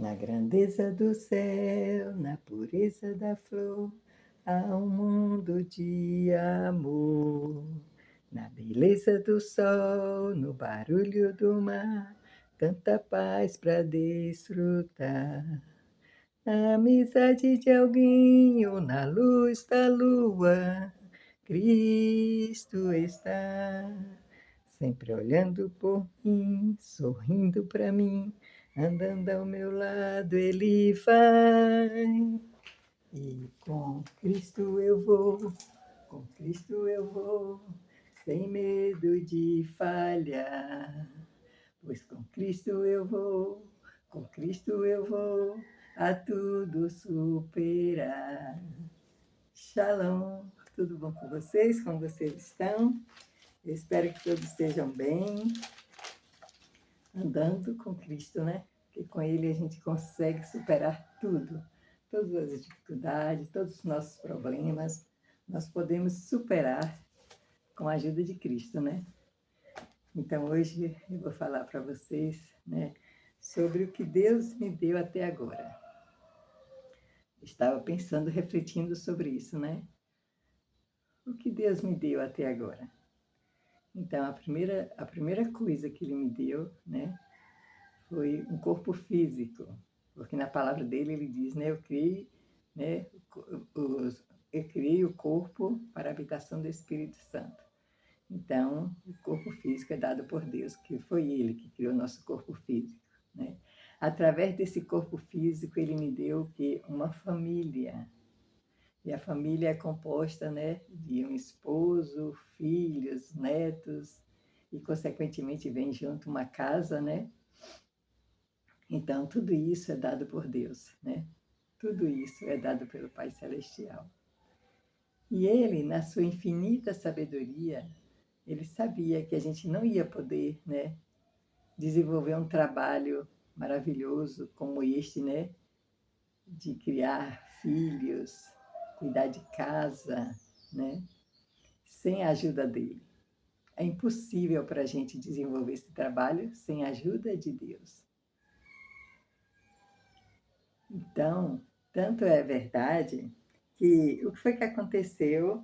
Na grandeza do céu, na pureza da flor, há um mundo de amor. Na beleza do sol, no barulho do mar, tanta paz para desfrutar. Na amizade de alguém ou na luz da lua, Cristo está. Sempre olhando por mim, sorrindo para mim, andando ao meu lado ele vai. E com Cristo eu vou, com Cristo eu vou, sem medo de falhar. Pois com Cristo eu vou, com Cristo eu vou, a tudo superar. Shalom, tudo bom com vocês? Como vocês estão? Eu espero que todos estejam bem, andando com Cristo, né? Porque com Ele a gente consegue superar tudo, todas as dificuldades, todos os nossos problemas, nós podemos superar com a ajuda de Cristo, né? Então hoje eu vou falar para vocês, né, sobre o que Deus me deu até agora. Estava pensando, refletindo sobre isso, né? O que Deus me deu até agora? Então a primeira coisa que Ele me deu, né, foi um corpo físico, porque na palavra dele ele diz, né, né, eu criei o corpo para a habitação do Espírito Santo. Então, o corpo físico é dado por Deus, que foi Ele que criou o nosso corpo físico, né? Através desse corpo físico, Ele me deu que uma família. E a família é composta, né, de um esposo, filhos, netos, e, consequentemente, vem junto uma casa, né? Então, tudo isso é dado por Deus, né? Tudo isso é dado pelo Pai Celestial. E Ele, na sua infinita sabedoria, ele sabia que a gente não ia poder, né, desenvolver um trabalho maravilhoso como este, né, de criar filhos, cuidar de casa, né, sem a ajuda dele. É impossível para a gente desenvolver esse trabalho sem a ajuda de Deus. Então, tanto é verdade que o que foi que aconteceu?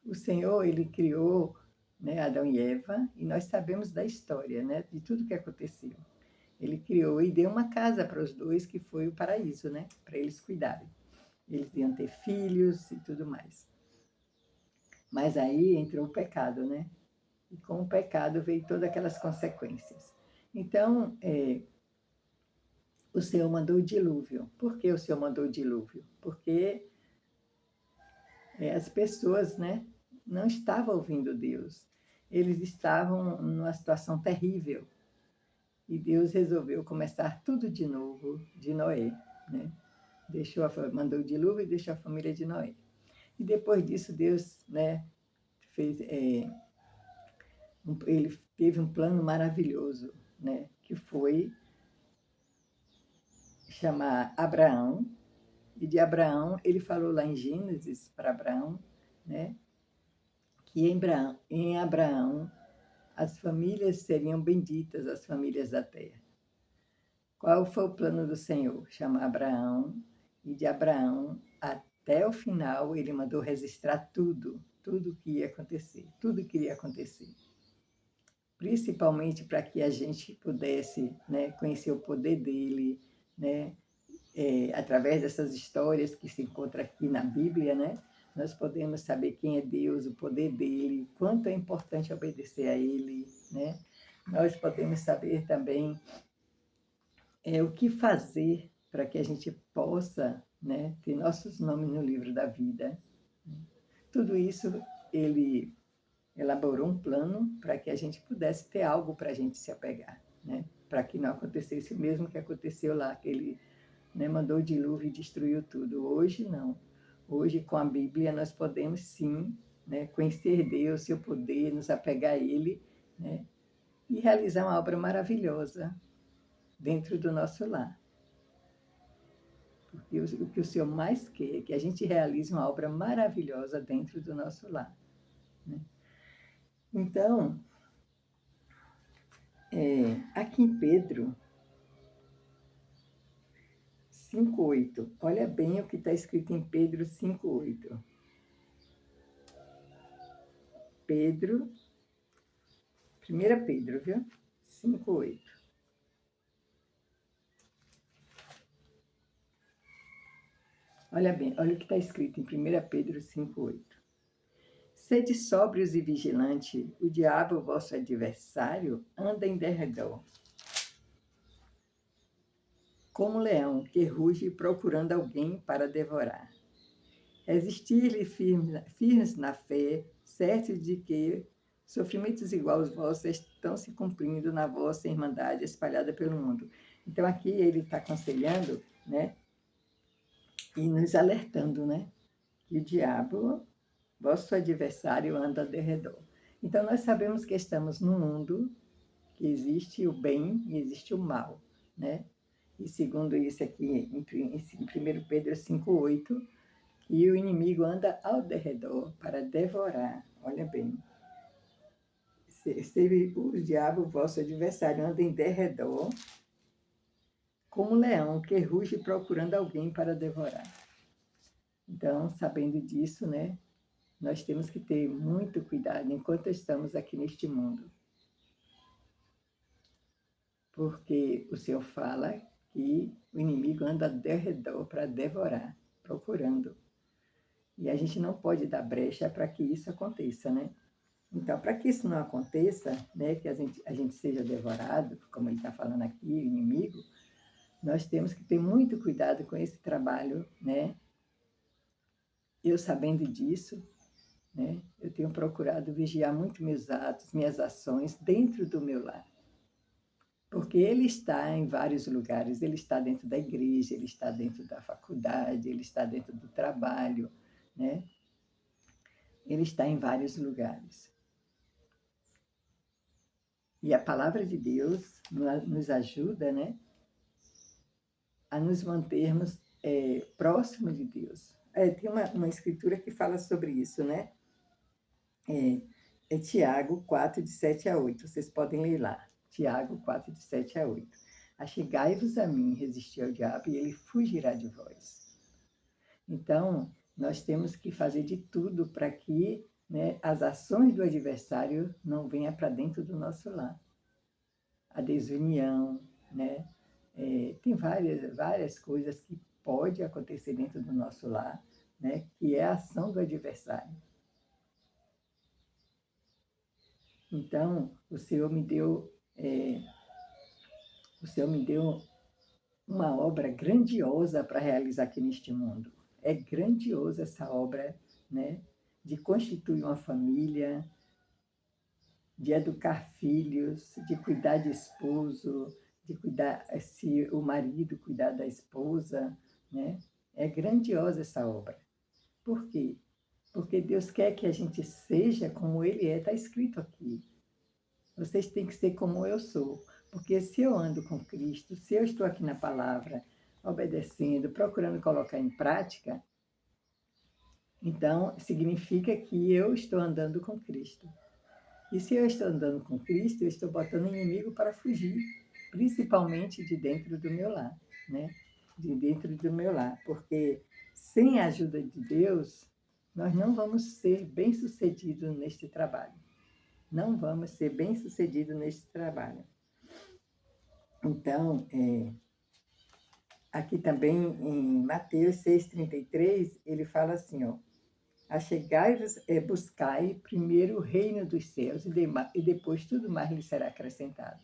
O Senhor, ele criou, né, Adão e Eva, e nós sabemos da história, né, de tudo que aconteceu. Ele criou e deu uma casa para os dois, que foi o paraíso, né, para eles cuidarem. Eles iam ter filhos e tudo mais. Mas aí entrou o pecado, né? E com o pecado veio todas aquelas consequências. Então, o Senhor mandou o dilúvio. Por que o Senhor mandou o dilúvio? Porque as pessoas, né, não estavam ouvindo Deus. Eles estavam numa situação terrível. E Deus resolveu começar tudo de novo de Noé, né? Mandou o dilúvio e deixou a família de Noé. E depois disso, Deus, né, ele teve um plano maravilhoso, né, que foi chamar Abraão. E de Abraão, ele falou lá em Gênesis para Abraão, né, que em Abraão as famílias seriam benditas, as famílias da terra. Qual foi o plano do Senhor? Chamar Abraão, e de Abraão até o final ele mandou registrar tudo, tudo que ia acontecer, tudo que iria acontecer. Principalmente para que a gente pudesse, né, conhecer o poder dele, né, através dessas histórias que se encontram aqui na Bíblia, né, nós podemos saber quem é Deus, o poder dele, quanto é importante obedecer a ele, né? Nós podemos saber também o que fazer para que a gente possa, né, ter nossos nomes no livro da vida. Tudo isso ele elaborou um plano para que a gente pudesse ter algo para a gente se apegar, né? Para que não acontecesse o mesmo que aconteceu lá, que ele, né, mandou o dilúvio e destruiu tudo. Hoje não. Hoje, com a Bíblia, nós podemos sim, né, conhecer Deus, seu poder, nos apegar a Ele, né, e realizar uma obra maravilhosa dentro do nosso lar. Porque o que o Senhor mais quer é que a gente realize uma obra maravilhosa dentro do nosso lar, né? Então, Aqui em Pedro 5:8. Olha bem o que está escrito em Pedro 5:8. Pedro, 1 Pedro, viu? 5:8. Olha bem, olha o que está escrito em 1 Pedro 5:8. Sede sóbrios e vigilantes, o diabo, vosso adversário, anda em derredor, como um leão que ruge procurando alguém para devorar. Resistir-lhe firmes na fé, certos de que sofrimentos iguais aos vossos estão se cumprindo na vossa irmandade espalhada pelo mundo. Então aqui ele está aconselhando, né, e nos alertando, né, que o diabo, vosso adversário, anda ao derredor. Então nós sabemos que estamos num mundo que existe o bem e existe o mal, né? E segundo isso aqui em 1 Pedro 5:8, e o inimigo anda ao derredor para devorar. Olha bem. O diabo, vosso adversário, anda em derredor, como um leão que ruge procurando alguém para devorar. Então, sabendo disso, né, nós temos que ter muito cuidado enquanto estamos aqui neste mundo. Porque o Senhor fala que o inimigo anda ao derredor para devorar, procurando. E a gente não pode dar brecha para que isso aconteça, né? Então, para que isso não aconteça, né, que a gente seja devorado, como ele está falando aqui, o inimigo, nós temos que ter muito cuidado com esse trabalho, né? Eu sabendo disso, né, eu tenho procurado vigiar muito meus atos, minhas ações dentro do meu lar. Porque ele está em vários lugares, ele está dentro da igreja, ele está dentro da faculdade, ele está dentro do trabalho, né? Ele está em vários lugares. E a palavra de Deus nos ajuda, né, a nos mantermos próximos de Deus. Tem uma escritura que fala sobre isso, né? É Tiago 4, de 7 a 8. Vocês podem ler lá. Tiago 4, de 7 a 8. Achegai-vos a mim, resistir ao diabo, e ele fugirá de vós. Então, nós temos que fazer de tudo para que, né, as ações do adversário não venham para dentro do nosso lar. A desunião, né? Tem várias coisas que pode acontecer dentro do nosso lar, né? Que é a ação do adversário. Então, o Senhor me deu uma obra grandiosa para realizar aqui neste mundo. É grandiosa essa obra, né? De constituir uma família, de educar filhos, de cuidar de esposo, de cuidar, se o marido cuidar da esposa, né? É grandiosa essa obra. Por quê? Porque Deus quer que a gente seja como Ele é, está escrito aqui. Vocês têm que ser como eu sou. Porque se eu ando com Cristo, se eu estou aqui na palavra, obedecendo, procurando colocar em prática, então significa que eu estou andando com Cristo. E se eu estou andando com Cristo, eu estou botando o inimigo para fugir, principalmente de dentro do meu lar, né? De dentro do meu lar. Porque sem a ajuda de Deus, nós não vamos ser bem-sucedidos neste trabalho. Não vamos ser bem-sucedidos neste trabalho. Então, aqui também em Mateus 6,33, ele fala assim, ó, achegai-vos, buscai primeiro o reino dos céus e depois tudo mais lhe será acrescentado.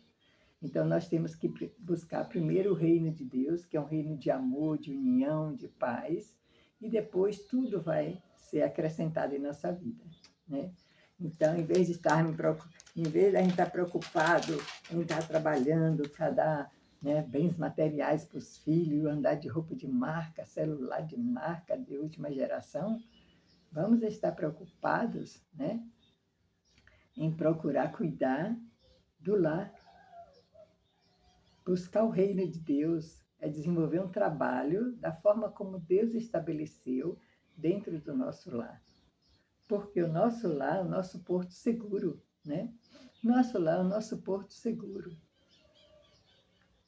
Então, nós temos que buscar primeiro o reino de Deus, que é um reino de amor, de união, de paz, e depois tudo vai ser acrescentado em nossa vida, né? Então, em vez de a gente estar preocupado em estar trabalhando para dar, né, bens materiais para os filhos, andar de roupa de marca, celular de marca de última geração, vamos estar preocupados, né, em procurar cuidar do lar. Buscar o reino de Deus é desenvolver um trabalho da forma como Deus estabeleceu dentro do nosso lar. Porque o nosso lar é o nosso porto seguro, né? Nosso lar é o nosso porto seguro.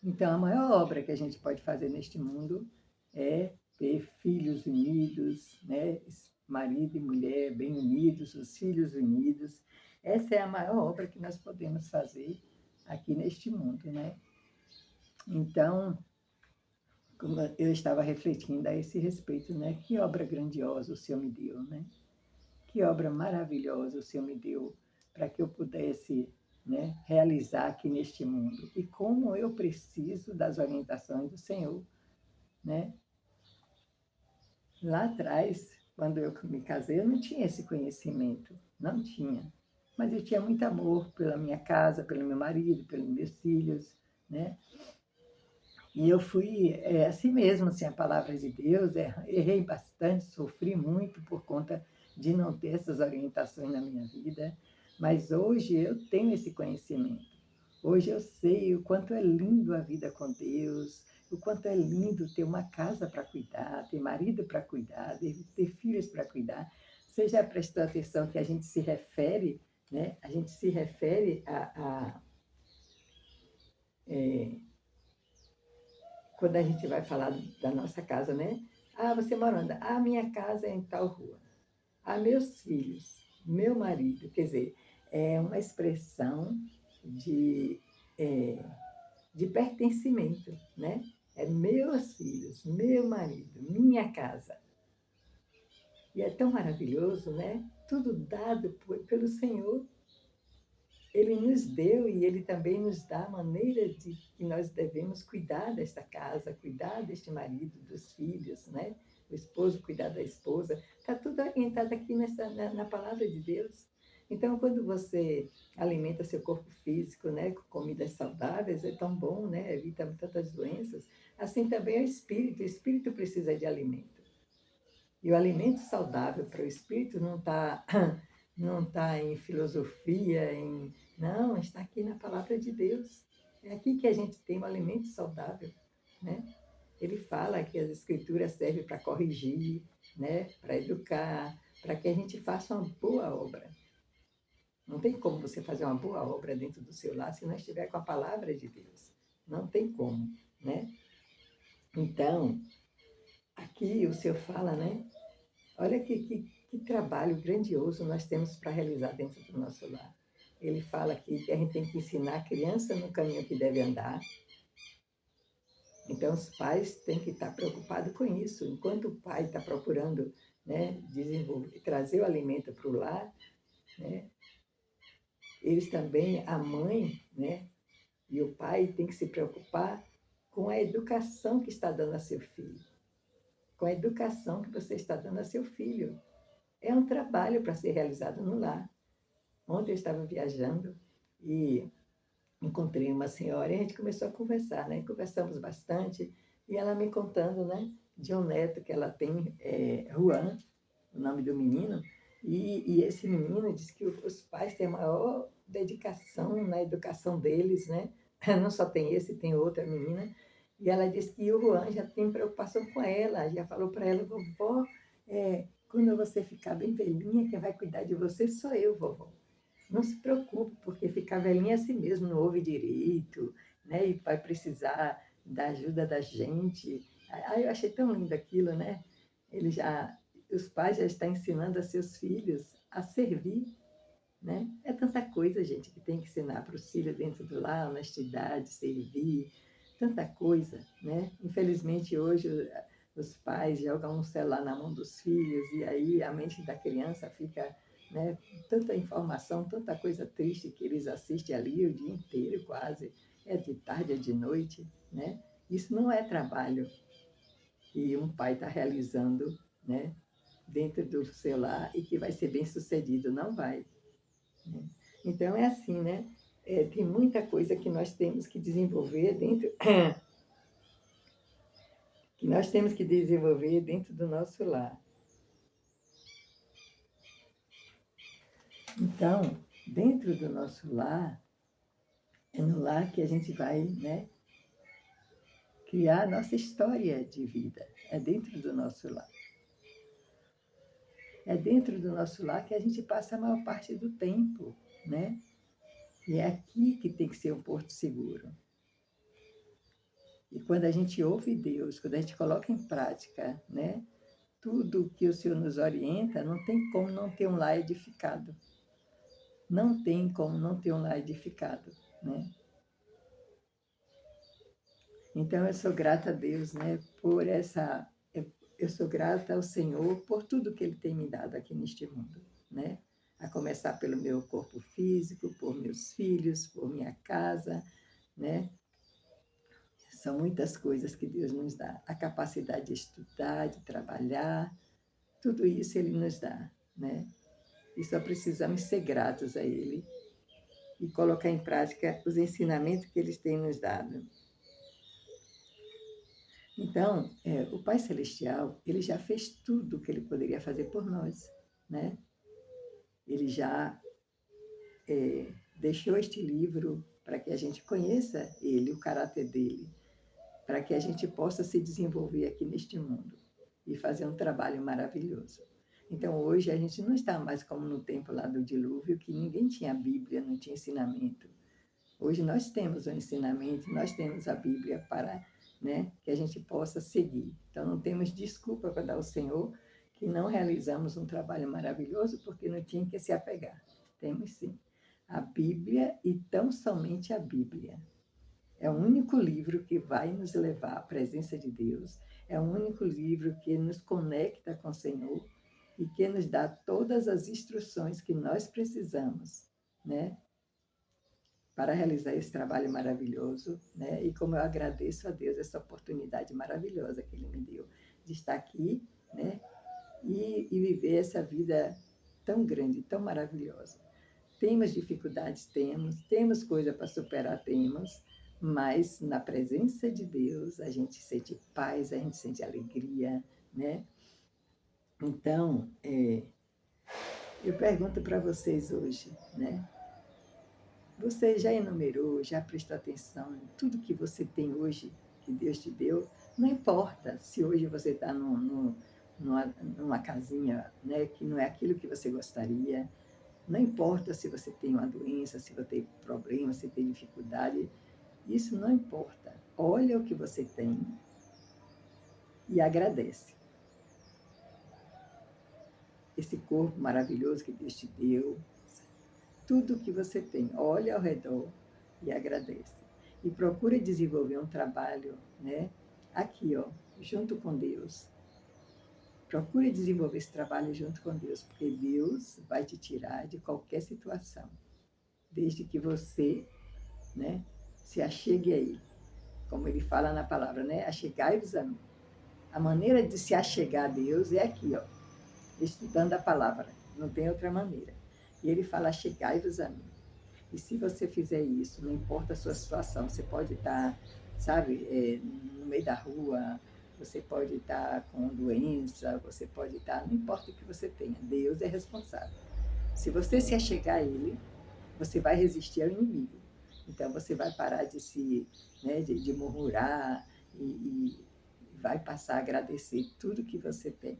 Então, a maior obra que a gente pode fazer neste mundo é ter filhos unidos, né? Marido e mulher bem unidos, os filhos unidos. Essa é a maior obra que nós podemos fazer aqui neste mundo, né? Então, como eu estava refletindo a esse respeito, né? Que obra grandiosa o Senhor me deu, né? Que obra maravilhosa o Senhor me deu para que eu pudesse, né, realizar aqui neste mundo. E como eu preciso das orientações do Senhor, né? Lá atrás, quando eu me casei, eu não tinha esse conhecimento, não tinha. Mas eu tinha muito amor pela minha casa, pelo meu marido, pelos meus filhos, né? E eu fui assim mesmo, assim, a palavra de Deus, errei bastante, sofri muito por conta de não ter essas orientações na minha vida, mas hoje eu tenho esse conhecimento. Hoje eu sei o quanto é lindo a vida com Deus, o quanto é lindo ter uma casa para cuidar, ter marido para cuidar, ter filhos para cuidar. Você já prestou atenção que a gente se refere, né? A gente se refere é, quando a gente vai falar da nossa casa, né? Ah, você mora onde? Ah, minha casa é em tal rua. Ah, meus filhos, meu marido. Quer dizer, é uma expressão de, é, de pertencimento, né? É meus filhos, meu marido, minha casa. E é tão maravilhoso, né? Tudo dado pelo Senhor. Ele nos deu e ele também nos dá a maneira de que nós devemos cuidar desta casa, cuidar deste marido, dos filhos, né? O esposo cuidar da esposa. Está tudo orientado aqui na palavra de Deus. Então, quando você alimenta seu corpo físico, né, com comidas saudáveis, é tão bom, né? Evita tantas doenças. Assim também é o espírito precisa de alimento. E o alimento saudável para o espírito não está não tá em filosofia, não, está aqui na palavra de Deus. É aqui que a gente tem um alimento saudável, né? Ele fala que as escrituras servem para corrigir, né? Para educar, para que a gente faça uma boa obra. Não tem como você fazer uma boa obra dentro do seu lar se não estiver com a palavra de Deus. Não tem como, né? Então, aqui o Senhor fala, né? Olha que trabalho grandioso nós temos para realizar dentro do nosso lar. Ele fala aqui que a gente tem que ensinar a criança no caminho que deve andar. Então, os pais têm que estar preocupados com isso. Enquanto o pai está procurando, né, desenvolver, trazer o alimento para o lar, né, eles também, a mãe, né, e o pai tem que se preocupar com a educação que está dando a seu filho, com a educação que você está dando a seu filho. É um trabalho para ser realizado no lar. Ontem eu estava viajando e encontrei uma senhora e a gente começou a conversar, né? Conversamos bastante e ela me contando, né, de um neto que ela tem, Juan, o nome do menino, e esse menino diz que os pais têm a maior dedicação na educação deles, né? Não só tem esse, tem outra menina. E ela disse que o Juan já tem preocupação com ela, já falou para ela, vovó, quando você ficar bem velhinha, quem vai cuidar de você sou eu, vovó. Não se preocupe, porque ficar velhinha é assim mesmo, não ouve direito, né? E vai precisar da ajuda da gente. Aí eu achei tão lindo aquilo, né? Ele já, os pais já estão ensinando a seus filhos a servir, né? É tanta coisa, gente, que tem que ensinar para os filhos dentro do lar, honestidade, servir, tanta coisa, né? Infelizmente, hoje, os pais jogam um celular na mão dos filhos e aí a mente da criança fica, né, tanta informação, tanta coisa triste que eles assistem ali o dia inteiro quase, é de tarde, é de noite, né? Isso não é trabalho que um pai está realizando, né, dentro do seu lar e que vai ser bem sucedido, não vai. Né? Então é assim, né? Tem muita coisa que nós temos que desenvolver dentro, que nós temos que desenvolver dentro do nosso lar. Então, dentro do nosso lar, é no lar que a gente vai, né, criar a nossa história de vida. É dentro do nosso lar. É dentro do nosso lar que a gente passa a maior parte do tempo, né? E é aqui que tem que ser um porto seguro. E quando a gente ouve Deus, quando a gente coloca em prática, né, tudo que o Senhor nos orienta, não tem como não ter um lar edificado. Não tem como não ter um lar edificado, né? Então, eu sou grata a Deus, né, por essa... Eu sou grata ao Senhor por tudo que Ele tem me dado aqui neste mundo, né? A começar pelo meu corpo físico, por meus filhos, por minha casa, né? São muitas coisas que Deus nos dá. A capacidade de estudar, de trabalhar, tudo isso Ele nos dá, né? E só precisamos ser gratos a Ele e colocar em prática os ensinamentos que Ele tem nos dado. Então, o Pai Celestial, Ele já fez tudo o que Ele poderia fazer por nós, né? Ele já deixou este livro para que a gente conheça Ele, o caráter dEle, para que a gente possa se desenvolver aqui neste mundo e fazer um trabalho maravilhoso. Então, hoje, a gente não está mais como no tempo lá do dilúvio, que ninguém tinha Bíblia, não tinha ensinamento. Hoje nós temos o ensinamento, nós temos a Bíblia para, né, que a gente possa seguir. Então, não temos desculpa para dar ao Senhor que não realizamos um trabalho maravilhoso porque não tinha que se apegar. Temos sim. A Bíblia e tão somente a Bíblia. É o único livro que vai nos levar à presença de Deus, é o único livro que nos conecta com o Senhor e que nos dá todas as instruções que nós precisamos, né, para realizar esse trabalho maravilhoso, né? E como eu agradeço a Deus essa oportunidade maravilhosa que Ele me deu de estar aqui, né? E viver essa vida tão grande, tão maravilhosa. Temos dificuldades? Temos coisa para superar? Temos, mas na presença de Deus a gente sente paz, a gente sente alegria, né? Então, eu pergunto para vocês hoje, né? Você já enumerou, já prestou atenção em tudo que você tem hoje, que Deus te deu? Não importa se hoje você está numa casinha, né, que não é aquilo que você gostaria, não importa se você tem uma doença, se você tem problema, se tem dificuldade, isso não importa. Olha o que você tem e agradece. Esse corpo maravilhoso que Deus te deu, tudo que você tem, olha ao redor e agradece. E procure desenvolver um trabalho, né, aqui, ó, junto com Deus. Procure desenvolver esse trabalho junto com Deus, porque Deus vai te tirar de qualquer situação, desde que você, né, se achegue a Ele. Como Ele fala na palavra, né, achegai-vos a mim. A maneira de se achegar a Deus é aqui, ó, estudando a palavra, não tem outra maneira. E Ele fala, achegai-vos a mim. E se você fizer isso, não importa a sua situação, você pode estar, sabe, no meio da rua, você pode estar com doença, você pode estar, não importa o que você tenha, Deus é responsável. Se você se achegar a Ele, você vai resistir ao inimigo. Então você vai parar de se, né, de murmurar e vai passar a agradecer tudo que você tem.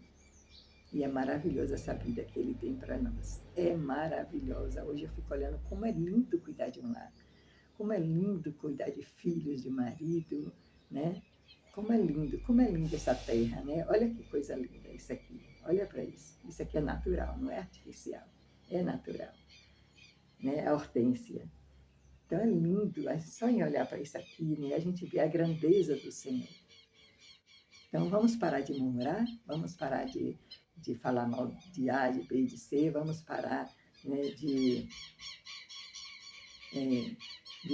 E é maravilhosa essa vida que Ele tem para nós. É maravilhosa. Hoje eu fico olhando como é lindo cuidar de um lar. Como é lindo cuidar de filhos, de marido, né? Como é lindo essa terra, né? Olha que coisa linda isso aqui. Olha para isso. Isso aqui é natural, não é artificial. É natural, né? A hortênsia. Então é lindo. Só em olhar para isso aqui, né? A gente vê a grandeza do Senhor. Então, vamos parar de murmurar, vamos parar de falar mal de A, de B, de C, vamos parar, né, de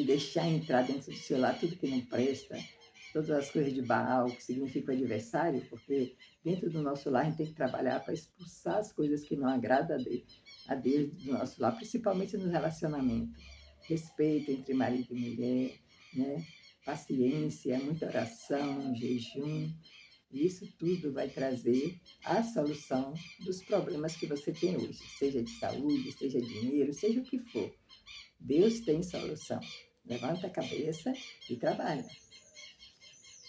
deixar entrar dentro do seu lar tudo que não presta, todas as coisas de Baal, que significa o adversário, porque dentro do nosso lar a gente tem que trabalhar para expulsar as coisas que não agradam a Deus do nosso lar, principalmente no relacionamento. Respeito entre marido e mulher, né? Paciência, muita oração, jejum. Isso tudo vai trazer a solução dos problemas que você tem hoje, seja de saúde, seja dinheiro, seja o que for. Deus tem solução. Levanta a cabeça e trabalha.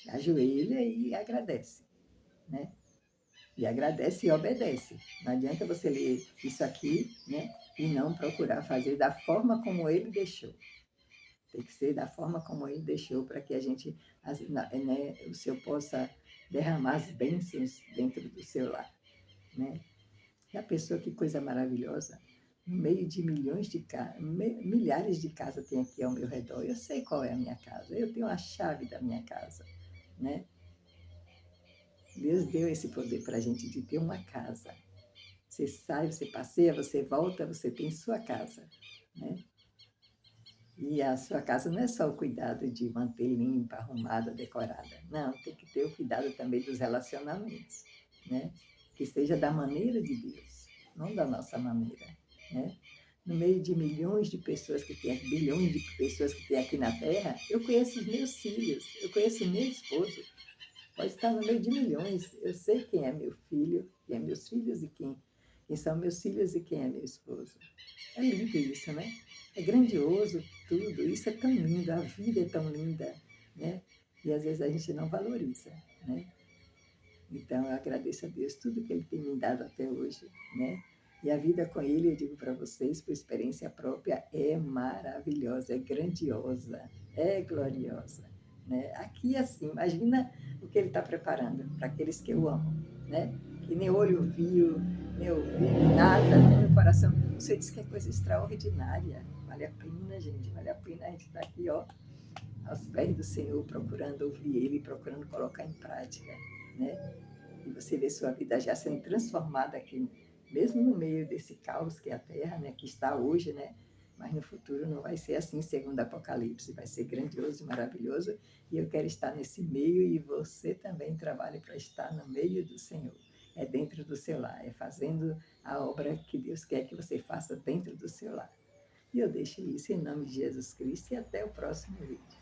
Ajoelha e agradece, né? E agradece e obedece. Não adianta você ler isso aqui, né? E não procurar fazer da forma como Ele deixou. Tem que ser da forma como Ele deixou, para que a gente, né, o Senhor possa derramar as bênçãos dentro do seu lar, né? Já pensou que coisa maravilhosa? No meio de milhões de casas, milhares de casas tem aqui ao meu redor. Eu sei qual é a minha casa, eu tenho a chave da minha casa, né? Deus deu esse poder para a gente de ter uma casa. Você sai, você passeia, você volta, você tem sua casa, né? E a sua casa não é só o cuidado de manter limpa, arrumada, decorada. Não, tem que ter o cuidado também dos relacionamentos, né? Que seja da maneira de Deus, não da nossa maneira, né? No meio de milhões de pessoas que tem, bilhões de pessoas que tem aqui na Terra, eu conheço os meus filhos, eu conheço meu esposo. Pode estar no meio de milhões. Eu sei quem é meu filho, quem é meus filhos e quem são meus filhos e quem é meu esposo. É lindo isso, né? É grandioso tudo. Isso é tão lindo, a vida é tão linda, né? E às vezes a gente não valoriza, né? Então eu agradeço a Deus tudo que Ele tem me dado até hoje, né? E a vida com Ele, eu digo para vocês, por experiência própria, é maravilhosa, é grandiosa, é gloriosa, né? Aqui assim, imagina o que Ele está preparando para aqueles que eu amo, né? Que nem olho viu, nem ouvido, nada, nem no coração. O Senhor disse que é coisa extraordinária. Vale a pena, gente, vale a pena a gente estar aqui, ó, aos pés do Senhor, procurando ouvir Ele, procurando colocar em prática, né? E você vê sua vida já sendo transformada aqui, mesmo no meio desse caos que é a Terra, né, que está hoje, né? Mas no futuro não vai ser assim, segundo Apocalipse, vai ser grandioso e maravilhoso, e eu quero estar nesse meio e você também trabalhe para estar no meio do Senhor. É dentro do seu lar, é fazendo a obra que Deus quer que você faça dentro do seu lar. E eu deixo isso em nome de Jesus Cristo e até o próximo vídeo.